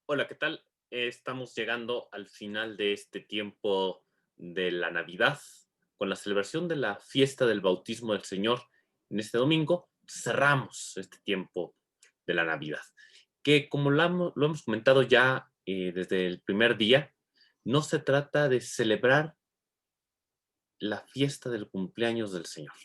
Hola, ¿qué tal? Estamos llegando al final de este tiempo de la Navidad, con la celebración de la fiesta del bautismo del Señor. En este domingo cerramos este tiempo de la Navidad, que como lo hemos comentado ya desde el primer día, no se trata de celebrar la fiesta del cumpleaños del Señor,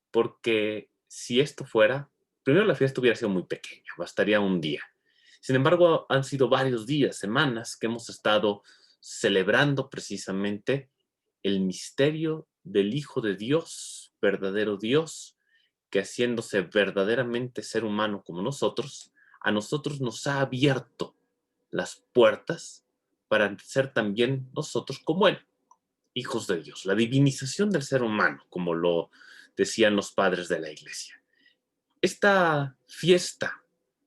porque si esto fuera, primero la fiesta hubiera sido muy pequeña, bastaría un día. Sin embargo, han sido varios días, semanas que hemos estado celebrando precisamente el misterio del Hijo de Dios, verdadero Dios, que haciéndose verdaderamente ser humano como nosotros, a nosotros nos ha abierto las puertas para ser también nosotros como Él, hijos de Dios, la divinización del ser humano, como lo decían los padres de la iglesia. Esta fiesta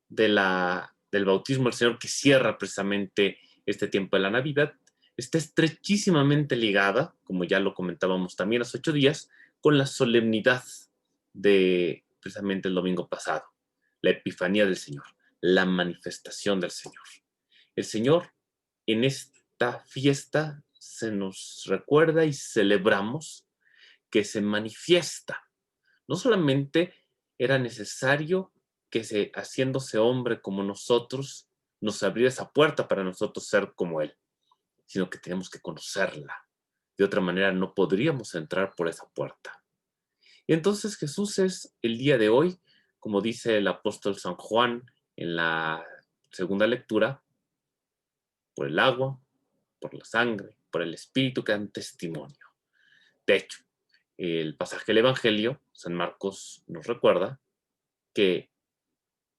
del bautismo del Señor que cierra precisamente este tiempo de la Navidad está estrechísimamente ligada, como ya lo comentábamos también hace 8 días, con la solemnidad de precisamente el domingo pasado, la Epifanía del Señor, la manifestación del Señor. El Señor en esta fiesta se nos recuerda y celebramos que se manifiesta. No solamente era necesario que haciéndose hombre como nosotros, nos abriera esa puerta para nosotros ser como Él, sino que tenemos que conocerla. De otra manera no podríamos entrar por esa puerta. Y entonces Jesús es el día de hoy, como dice el apóstol San Juan en la segunda lectura, por el agua, por la sangre, por el Espíritu que dan testimonio. De hecho, el pasaje del Evangelio, San Marcos nos recuerda que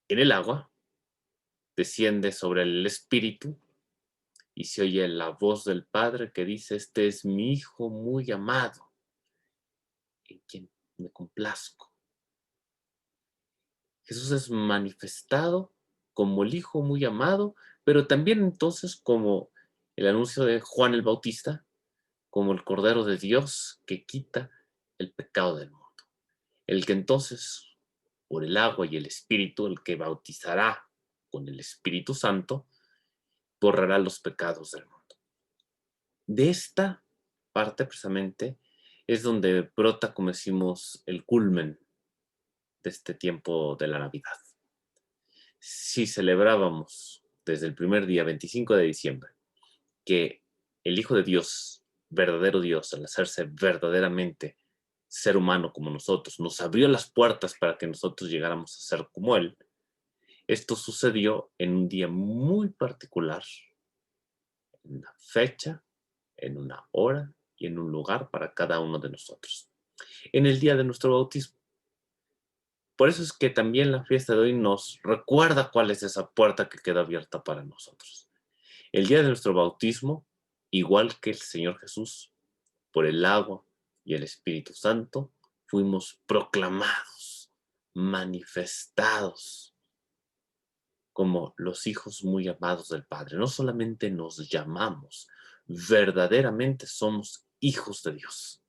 en el agua desciende sobre el Espíritu y se oye la voz del Padre que dice, este es mi Hijo muy amado, en quien me complazco. Jesús es manifestado como el Hijo muy amado, pero también entonces como el anuncio de Juan el Bautista, como el Cordero de Dios que quita el pecado del mundo. El que entonces, por el agua y el Espíritu, el que bautizará con el Espíritu Santo, borrará los pecados del mundo. De esta parte, precisamente, es donde brota, como decimos, el culmen de este tiempo de la Navidad. Si celebrábamos desde el primer día, 25 de diciembre, que el Hijo de Dios, verdadero Dios, al hacerse verdaderamente ser humano como nosotros, nos abrió las puertas para que nosotros llegáramos a ser como Él, esto sucedió en un día muy particular, en una fecha, en una hora y en un lugar para cada uno de nosotros, en el día de nuestro bautismo. Por eso es que también la fiesta de hoy nos recuerda cuál es esa puerta que queda abierta para nosotros. El día de nuestro bautismo, igual que el Señor Jesús, por el agua y el Espíritu Santo, fuimos proclamados, manifestados como los hijos muy amados del Padre. No solamente nos llamamos, verdaderamente somos hijos de Dios.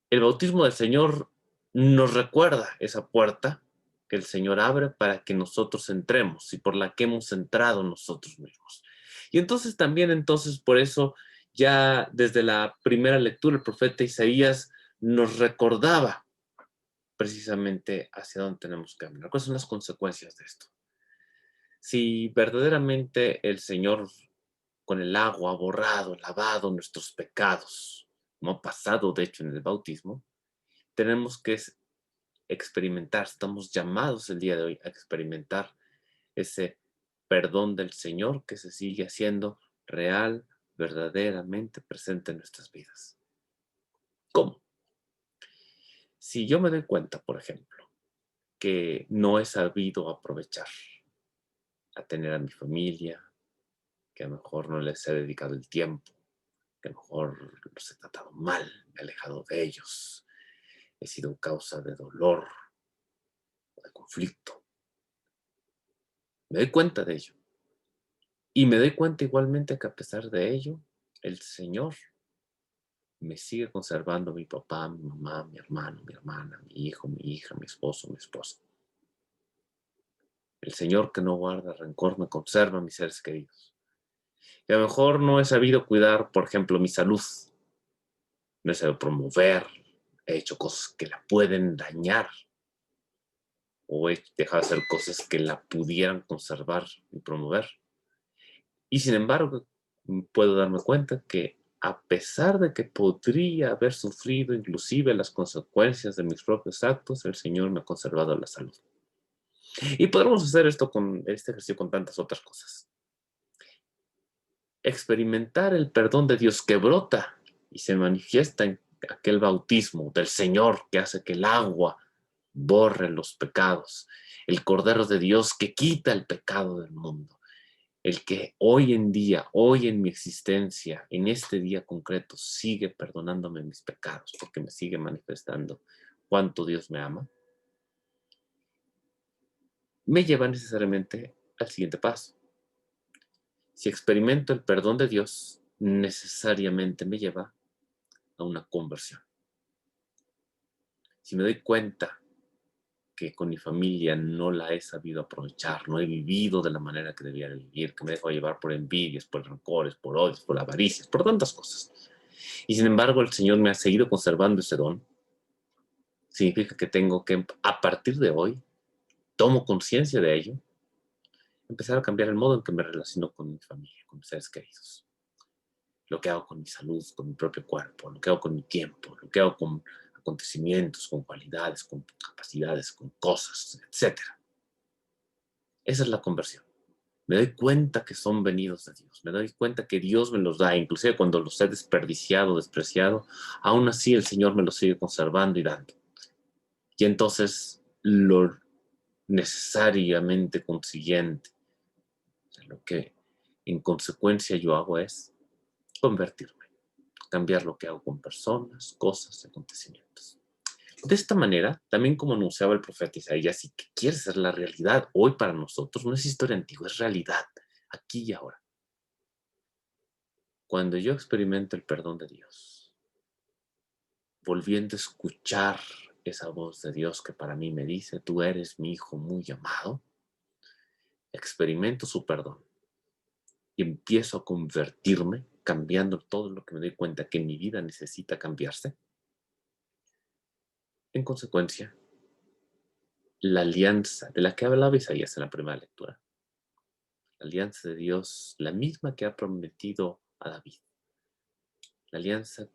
El bautismo del Señor nos recuerda esa puerta que el Señor abre para que nosotros entremos y por la que hemos entrado nosotros mismos. Y entonces también, entonces, por eso ya desde la primera lectura el profeta Isaías nos recordaba precisamente hacia dónde tenemos que caminar. ¿Cuáles son las consecuencias de esto? Si verdaderamente el Señor con el agua ha borrado, lavado nuestros pecados, como ha pasado de hecho en el bautismo, tenemos que experimentar, estamos llamados el día de hoy a experimentar ese perdón del Señor que se sigue haciendo real, verdaderamente presente en nuestras vidas. ¿Cómo? Si yo me doy cuenta, por ejemplo, que no he sabido aprovechar a tener a mi familia, que a lo mejor no les he dedicado el tiempo, que a lo mejor los he tratado mal, me he alejado de ellos, he sido causa de dolor o de conflicto. Me doy cuenta de ello. Y me doy cuenta igualmente que a pesar de ello, el Señor me sigue conservando mi papá, mi mamá, mi hermano, mi hermana, mi hijo, mi hija, mi esposo, mi esposa. El Señor que no guarda rencor me conserva a mis seres queridos. Y a lo mejor no he sabido cuidar, por ejemplo, mi salud. No he sabido promover. He hecho cosas que la pueden dañar. O he dejado de hacer cosas que la pudieran conservar y promover. Y sin embargo, puedo darme cuenta que a pesar de que podría haber sufrido inclusive las consecuencias de mis propios actos, el Señor me ha conservado la salud. Y podemos hacer esto con este ejercicio con tantas otras cosas. Experimentar el perdón de Dios que brota y se manifiesta en aquel bautismo del Señor que hace que el agua borre los pecados, el Cordero de Dios que quita el pecado del mundo, el que hoy en día, hoy en mi existencia, en este día concreto, sigue perdonándome mis pecados porque me sigue manifestando cuánto Dios me ama, me lleva necesariamente al siguiente paso. Si experimento el perdón de Dios, necesariamente me lleva a una conversión. Si me doy cuenta que con mi familia no la he sabido aprovechar, no he vivido de la manera que debía de vivir, que me dejo llevar por envidias, por rencores, por odios, por avaricias, por tantas cosas. Y sin embargo el Señor me ha seguido conservando ese don. Significa que tengo que, a partir de hoy, tomo conciencia de ello, empezar a cambiar el modo en que me relaciono con mi familia, con mis seres queridos. Lo que hago con mi salud, con mi propio cuerpo, lo que hago con mi tiempo, lo que hago con acontecimientos, con cualidades, con capacidades, con cosas, etc. Esa es la conversión. Me doy cuenta que son venidos de Dios, me doy cuenta que Dios me los da, inclusive cuando los he desperdiciado, despreciado, aún así el Señor me los sigue conservando y dando. Y entonces lo necesariamente consiguiente, o sea, lo que en consecuencia yo hago es convertirme, cambiar lo que hago con personas, cosas, acontecimientos. De esta manera, también como anunciaba el profeta Isaías, y que quiere ser la realidad hoy para nosotros, no es historia antigua, es realidad, aquí y ahora. Cuando yo experimento el perdón de Dios, volviendo a escuchar esa voz de Dios que para mí me dice, tú eres mi hijo muy amado, experimento su perdón y empiezo a convertirme, cambiando todo lo que me doy cuenta que en mi vida necesita cambiarse. En consecuencia, la alianza de la que hablaba Isaías en la primera lectura, la alianza de Dios, la misma que ha prometido a David, la alianza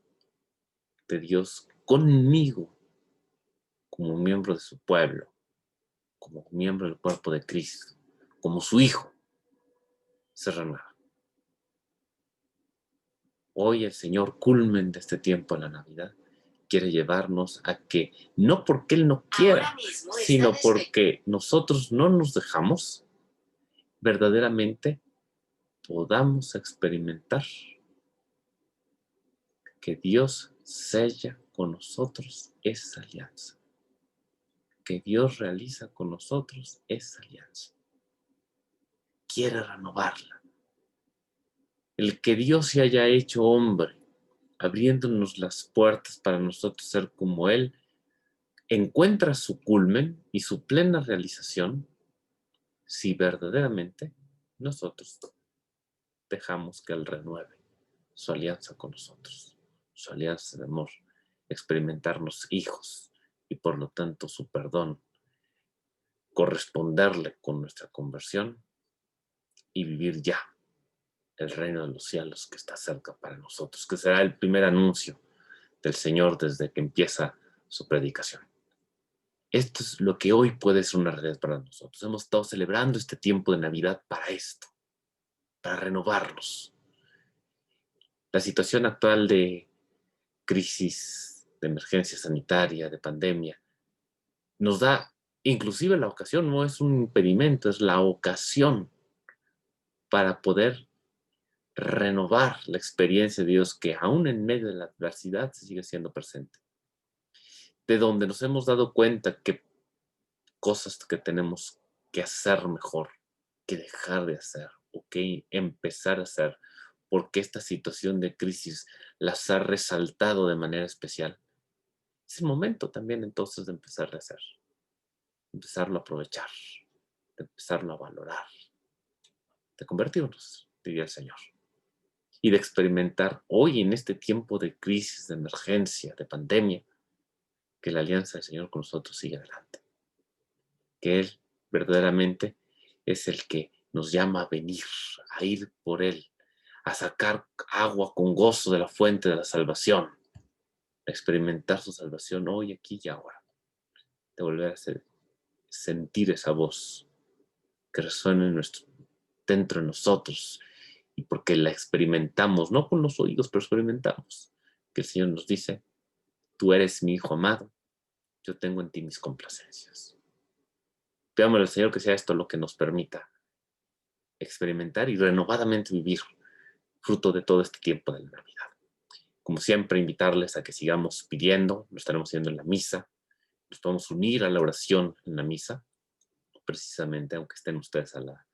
de Dios conmigo como miembro de su pueblo, como miembro del cuerpo de Cristo, como su hijo, se renueva. Hoy el Señor, culmen de este tiempo en la Navidad, quiere llevarnos a que, no porque Él no quiera, sino porque nosotros no nos dejamos, verdaderamente podamos experimentar que Dios sella con nosotros esa alianza, que Dios realiza con nosotros esa alianza. Quiere renovarla. El que Dios se haya hecho hombre, abriéndonos las puertas para nosotros ser como Él, encuentra su culmen y su plena realización si verdaderamente nosotros dejamos que Él renueve su alianza con nosotros, su alianza de amor, experimentarnos hijos y por lo tanto su perdón, corresponderle con nuestra conversión y vivir ya el reino de los cielos que está cerca para nosotros, que será el primer anuncio del Señor desde que empieza su predicación. Esto es lo que hoy puede ser una realidad para nosotros. Hemos estado celebrando este tiempo de Navidad para esto, para renovarnos. La situación actual de crisis, de emergencia sanitaria, de pandemia, nos da inclusive la ocasión, no es un impedimento, es la ocasión para poder renovar la experiencia de Dios que aún en medio de la adversidad se sigue siendo presente. De donde nos hemos dado cuenta que cosas que tenemos que hacer mejor, que dejar de hacer o que empezar a hacer, porque esta situación de crisis las ha resaltado de manera especial. Es el momento también entonces de empezar a hacer, empezarlo a aprovechar, de empezarlo a valorar, de convertirnos, diría el Señor, y de experimentar hoy en este tiempo de crisis, de emergencia, de pandemia, que la alianza del Señor con nosotros sigue adelante, que Él verdaderamente es el que nos llama a venir, a ir por Él, a sacar agua con gozo de la fuente de la salvación, a experimentar su salvación hoy, aquí y ahora, de volver a sentir esa voz que resuena dentro de nosotros, y porque la experimentamos, no con los oídos, pero experimentamos, que el Señor nos dice: tú eres mi Hijo amado, yo tengo en ti mis complacencias. Pidámosle al Señor que sea esto lo que nos permita experimentar y renovadamente vivir fruto de todo este tiempo de la Navidad. Como siempre, invitarles a que sigamos pidiendo, lo estaremos haciendo en la misa, nos podemos unir a la oración en la misa, precisamente, aunque estén ustedes a la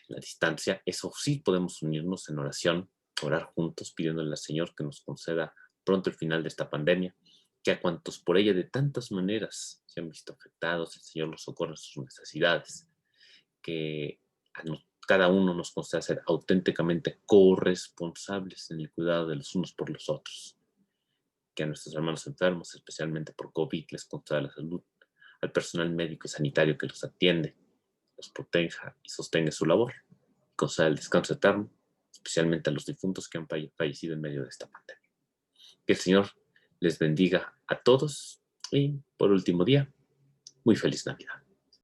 distancia, eso sí podemos unirnos en oración, orar juntos, pidiéndole al Señor que nos conceda pronto el final de esta pandemia, que a cuantos por ella de tantas maneras se han visto afectados, el Señor los socorre en sus necesidades, que cada uno nos conceda ser auténticamente corresponsables en el cuidado de los unos por los otros, que a nuestros hermanos enfermos, especialmente por COVID, les conceda la salud, al personal médico y sanitario que los atiende, los proteja y sostenga su labor, conceda el descanso eterno, especialmente a los difuntos que han fallecido en medio de esta pandemia. Que el Señor les bendiga a todos y, por último día, muy feliz Navidad.